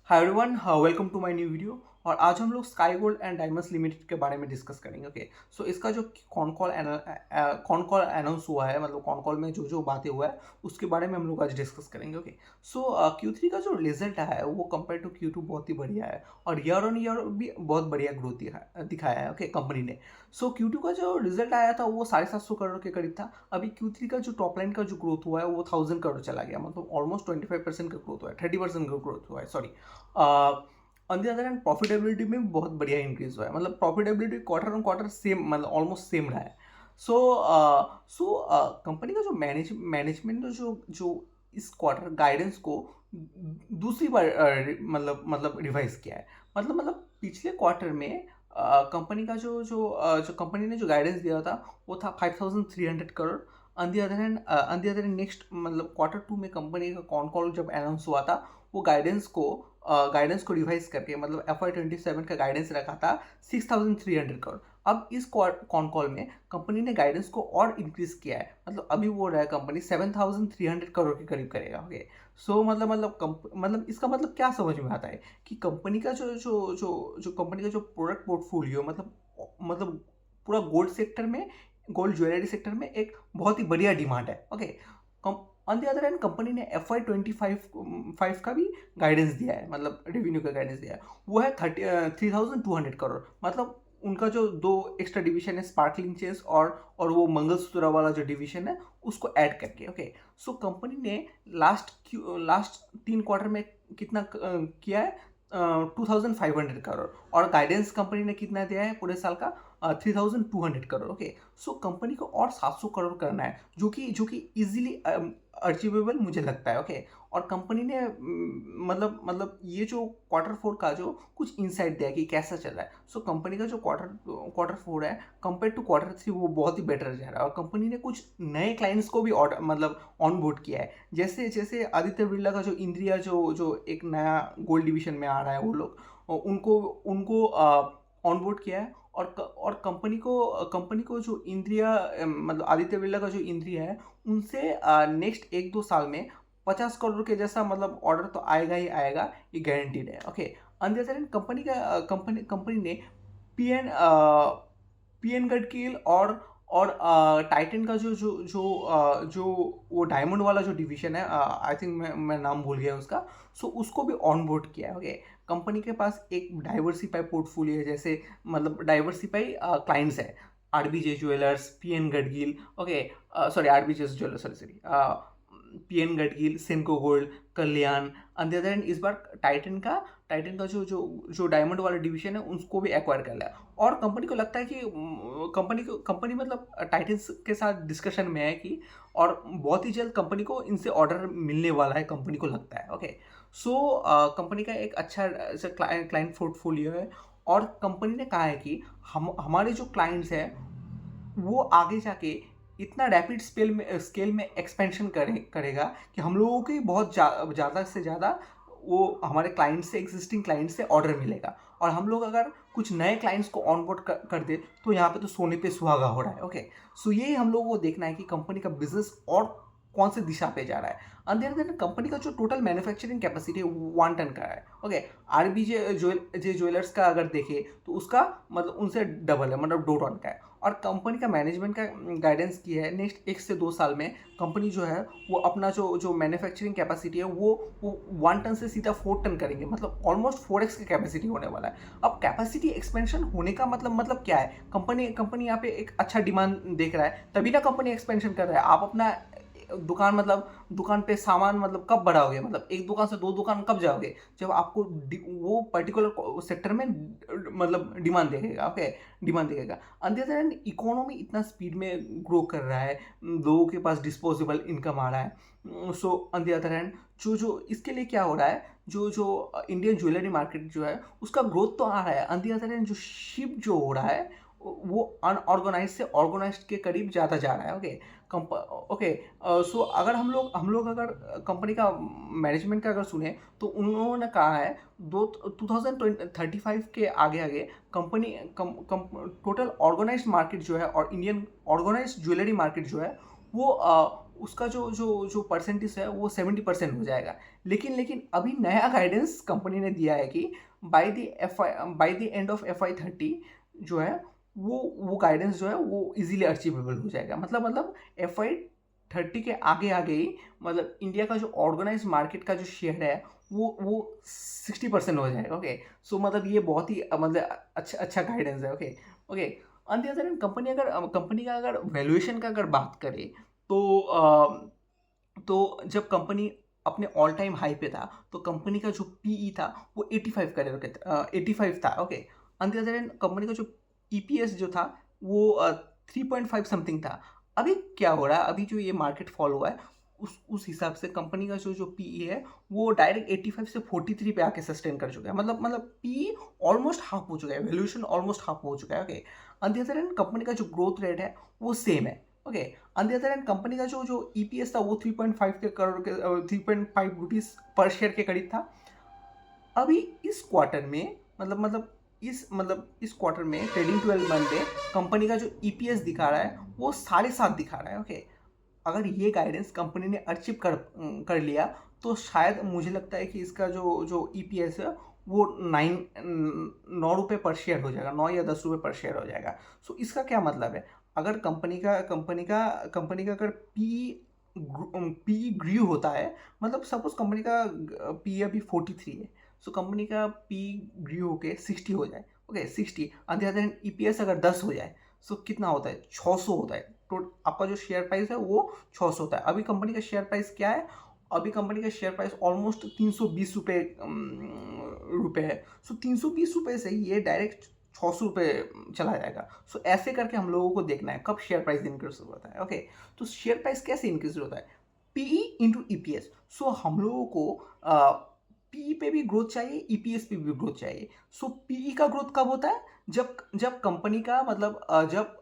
Hi everyone, welcome to my new video. और आज हम लोग Sky Gold and Diamonds Limited के बारे में डिस्कस करेंगे। ओके, सो इसका जो कॉन कॉल अनाउंस हुआ है, मतलब कॉन कॉल में जो जो बातें हुआ है उसके बारे में हम लोग आज डिस्कस करेंगे। ओके, सो Q3 का जो रिजल्ट आया है वो कंपेयर टू Q2 बहुत ही बढ़िया है और ईयर ऑन ईयर भी बहुत बढ़िया ग्रोथ दिखाया है। ओके, कंपनी ने। सो Q2 का जो रिजल्ट आया था वो 750 करोड़ के करीब था। अभी Q3 का जो टॉप लाइन का जो ग्रोथ हुआ है वो 1000 करोड़ चला गया, मतलब ऑलमोस्ट 25% का ग्रोथ हुआ है, 30% का ग्रोथ हुआ है, sorry. On the other hand profitability में भी बहुत बढ़िया इंक्रीज हुआ है, मतलब profitability quarter on quarter same, मतलब ऑलमोस्ट सेम रहा है। कंपनी का जो मैनेजमेंट ने जो इस क्वार्टर गाइडेंस को दूसरी बार मतलब रिवाइज किया है। मतलब पिछले क्वार्टर में कंपनी का जो कंपनी ने जो गाइडेंस दिया था वो था 5300 crore. On the other hand next मतलब Q2 में कंपनी का कॉन कॉल जब अनाउंस हुआ था वो गाइडेंस को रिवाइज करके मतलब FY27 का गाइडेंस रखा था 6300 करोड़। अब इस कॉन कॉल में कंपनी ने गाइडेंस को और इंक्रीज किया है, मतलब अभी वो रहा है कंपनी 7300 करोड़ के करीब करेगा। ओके, सो मतलब इसका मतलब क्या समझ में आता है कि कंपनी का जो कंपनी का जो प्रोडक्ट पोर्टफोलियो मतलब पूरा गोल्ड ज्वेलरी सेक्टर में एक बहुत ही बढ़िया डिमांड है। Okay, on the other hand company ने FY25 का भी गाइडेंस दिया है, मतलब रेवेन्यू का गाइडेंस दिया है, वो है 3200 करोड़। मतलब उनका जो दो एक्स्ट्रा डिवीजन है, स्पार्कलिंग चेन्स और वो मंगलसूत्र वाला जो डिवीजन है उसको ऐड करके। ओके, सो कंपनी ने लास्ट 3 क्वार्टर में कितना किया है, 2500 करोड़, और गाइडेंस कंपनी ने कितना दिया है पूरे साल का, 3200 करोड़। ओके, सो कंपनी को और 700 करोड़ करना है, जो कि इजीली अचीवेबल मुझे लगता है। ओके, और कंपनी ने मतलब ये जो Q4 का जो कुछ इंसाइट दिया कि कैसा चल रहा है। सो कंपनी का जो क्वार्टर 4 है कंपेयर टू Q3 वो बहुत ही बेटर जा रहा है, और कंपनी ने कुछ नए क्लाइंट्स को भी ऑर्डर मतलब ऑन बोर्ड किया है। जैसे जैसे आदित्य बिरला का जो इंद्रिया जो एक नया गोल्ड डिवीजन में आ रहा है, वो लोग उनको उनको ऑन बोर्ड किया है। और कंपनी को जो इंद्रिया मतलब आदित्य बिरला का जो इंद्रिया है उनसे नेक्स्ट 1-2 साल में 50 करोड़ के जैसा मतलब ऑर्डर तो आएगा ही आएगा, ये गारंटीड है। Okay, on the other hand company ने पीएन पीएन गडकील और टाइटन का जो वो डायमंड वाला जो डिवीजन है, आई थिंक मैं नाम भूल गया उसका। सो उसको भी ऑन बोर्ड किया है। ओके, कंपनी के पास एक डाइवर्सिफाई पोर्टफोलियो है, जैसे मतलब डाइवर्सिफाई क्लाइंट्स है, RBJ jewellers, PN Gadgil. Okay, sorry, RBJ jewellers, sorry, PN Gadgil, Senco gold, Kalyan. On the other hand इस बार टाइटन का जो डायमंड वाला डिवीजन है उसको भी एक्वायर कर लिया। और कंपनी को लगता है कि कंपनी मतलब टाइटन के साथ डिस्कशन में है कि और बहुत ही जल्द कंपनी को इनसे ऑर्डर मिलने वाला है, कंपनी को लगता है। ओके, सो कंपनी का एक अच्छा क्लाइंट पोर्टफोलियो है, और कंपनी ने कहा है कि हमारे जो क्लाइंट्स हैं वो आगे जाके इतना रैपिड स्केल में एक्सपेंशन करेगा कि हम लोगों की बहुत ज़्यादा से ज़्यादा वो हमारे क्लाइंट से, एग्जिस्टिंग क्लाइंट से ऑर्डर मिलेगा। और हम लोग अगर कुछ नए क्लाइंट्स को ऑनबोर्ड कर दे तो यहाँ पे तो सोने पे सुहागा हो रहा है। ओके, सो यही हम लोगों को देखना है कि कंपनी का बिजनेस और कौन से दिशा पे जा रहा है। अंदर कंपनी का जो टोटल मैन्युफैक्चरिंग कैपेसिटी है 1 टन का है। ओके, आरबीजे ज्वेलर्स का अगर देखें तो उसका मतलब उनसे डबल है, मतलब 2 टन का है। और कंपनी का मैनेजमेंट का गाइडेंस किया है नेक्स्ट 1 से 2 साल में कंपनी जो है वो अपना जो मैन्युफैक्चरिंग कैपेसिटी है वो 1 टन से सीधा 4 टन करेंगे, मतलब ऑलमोस्ट 4x की कैपेसिटी होने वाला है। अब कैपेसिटी एक्सपेंशन होने का मतलब क्या है, कंपनी यहाँ पे एक अच्छा डिमांड देख रहा है तभी ना कंपनी एक्सपेंशन कर रहा है। आप अपना दुकान पे सामान मतलब कब बढ़ाओगे, मतलब एक दुकान से 2 दुकान कब जाओगे, जब आपको वो पर्टिकुलर सेक्टर में मतलब डिमांड देखेगा। ओके, डिमांड देखेगा। अंदर एंड इकोनॉमी इतना स्पीड में ग्रो कर रहा है, लोगों के पास डिस्पोजेबल इनकम आ रहा है। So on the other hand जो इसके लिए क्या हो रहा है, जो इंडियन ज्वेलरी मार्केट जो है उसका ग्रोथ तो आ रहा है। ऑन द अदर हैंड जो शिप जो हो रहा है वो अनऑर्गेनाइज से ऑर्गेनाइज्ड के करीब ज़्यादा जा रहा है। ओके, सो अगर हम लोग अगर कंपनी का मैनेजमेंट का अगर सुने तो उन्होंने कहा है 2035 के आगे आगे कंपनी टोटल ऑर्गेनाइज्ड मार्केट जो है और इंडियन ऑर्गेनाइज्ड ज्वेलरी मार्केट जो है वो उसका जो जो जो परसेंटेज है वो 70% हो जाएगा। लेकिन लेकिन अभी नया गाइडेंस कंपनी ने दिया है कि by the end of FY30 जो है वो गाइडेंस जो है वो इजीली अचीवेबल हो जाएगा। मतलब FY30 के आगे आगे ही मतलब इंडिया का जो ऑर्गेनाइज मार्केट का जो शेयर है वो 60% हो जाएगा। ओके, सो मतलब ये बहुत ही मतलब अच्छा गाइडेंस है। Okay okay. On the other hand company का अगर वैल्यूएशन का अगर बात करें तो जब कंपनी अपने ऑल टाइम हाई पे था तो कंपनी का जो पीई था वो 85 का 85 था। Okay, on the other hand company का जो ईपीएस जो था वो 3.5 समथिंग था। अभी क्या हो रहा है, अभी जो ये मार्केट फॉल हुआ है उस हिसाब से कंपनी का जो जो पीई है वो डायरेक्ट 85 से 43 पे आके सस्टेन कर चुका है। मतलब पीई ऑलमोस्ट हाफ हो चुका है, वैल्यूएशन ऑलमोस्ट हाफ हो चुका है। Okay, on the other hand company का जो ग्रोथ रेट है वो सेम है। Okay, on the other hand company का जो जो ईपीएस था वो 3.5 के करोड़ के 3.5 रुपीज़ पर शेयर के करीब था। अभी इस क्वार्टर में इस क्वार्टर में ट्रेडिंग 12 मंथ में कंपनी का जो ईपीएस दिखा रहा है वो 7.5 दिखा रहा है। ओके, अगर ये गाइडेंस कंपनी ने अचीव कर लिया तो शायद मुझे लगता है कि इसका जो जो ईपीएस है वो 9 रुपये पर शेयर हो जाएगा, 9 या 10 रुपये पर शेयर हो जाएगा। सो इसका क्या मतलब है, अगर कंपनी का अगर पी ग्रीव होता है, मतलब सपोज कंपनी का पी अभी 43 है, सो कंपनी का पी ग्रीव होके 60 हो जाए। Okay, 60 on the other hand EPS अगर 10 हो जाए सो कितना होता है, 600 होता है। तो आपका जो शेयर प्राइस है वो 600 होता है। अभी कंपनी का शेयर प्राइस क्या है, अभी कंपनी का शेयर प्राइस ऑलमोस्ट 320 रुपये है। सो 320 रुपये से ये डायरेक्ट 600 रुपये चला जाएगा। सो ऐसे करके हम लोगों को देखना है कब शेयर प्राइस इंक्रीज होता है। ओके, तो शेयर प्राइस कैसे इंक्रीज होता है, पीई इंटू ईपीएस। सो हम लोगों को पीई पे भी ग्रोथ चाहिए, ईपीएस पे भी ग्रोथ चाहिए। सो पीई का ग्रोथ कब होता है, जब कंपनी का जब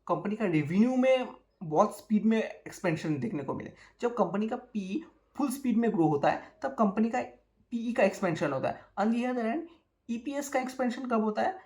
कंपनी का रेवेन्यू में बहुत स्पीड में एक्सपेंशन देखने को मिले। जब कंपनी का पी फुल स्पीड में ग्रो होता है तब कंपनी का पीई का एक्सपेंशन होता है। On the other hand EPS का एक्सपेंशन कब होता है,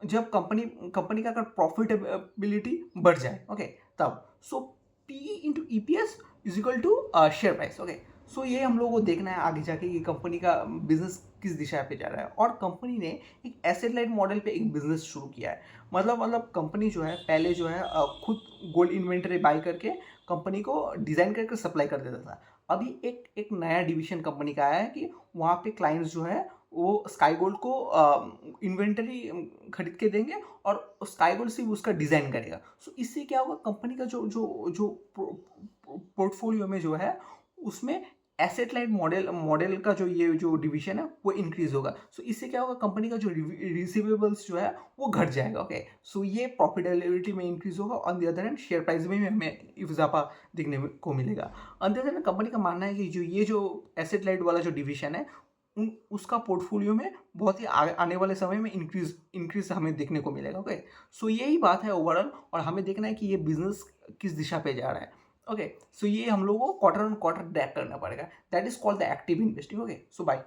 जब कंपनी का अगर प्रॉफिटेबिलिटी बढ़ जाए। ओके, तब so PE into EPS is equal to share price. Okay, so ये हम लोगों को देखना है आगे जाके कि कंपनी का बिजनेस किस दिशा पे जा रहा है। और कंपनी ने एक एसेट लाइट मॉडल पे एक बिजनेस शुरू किया है। मतलब कंपनी जो है पहले जो है खुद गोल्ड इन्वेंटरी बाय करके कंपनी को डिज़ाइन करके सप्लाई कर देता था। अभी एक नया डिवीजन कंपनी का आया है कि वहाँ पे क्लाइंट्स जो है वो स्काई गोल्ड को इन्वेंटरी खरीद के देंगे और स्काई गोल्ड सिर्फ उसका डिज़ाइन करेगा। सो इससे क्या होगा, कंपनी का जो जो जो पोर्टफोलियो में जो है उसमें एसेट लाइट मॉडल का जो ये जो डिवीजन है वो इंक्रीज होगा। सो इससे क्या होगा, कंपनी का जो रिसीवेबल्स जो है वो घट जाएगा। ओके, सो ये प्रॉफिटेबिलिटी में इंक्रीज होगा। On the other hand share price में भी हमें इजाफा देखने को मिलेगा। On the other hand company का मानना है कि जो एसेट लाइट वाला जो डिवीजन है उसका पोर्टफोलियो में बहुत ही आने वाले समय में इंक्रीज हमें देखने को मिलेगा। ओके, सो यही बात है ओवरऑल, और हमें देखना है कि ये बिजनेस किस दिशा पे जा रहा है। ओके, सो ये हम लोगों को क्वार्टर ऑन क्वार्टर ट्रैक करना पड़ेगा। That is called the active investing. Okay, so bye.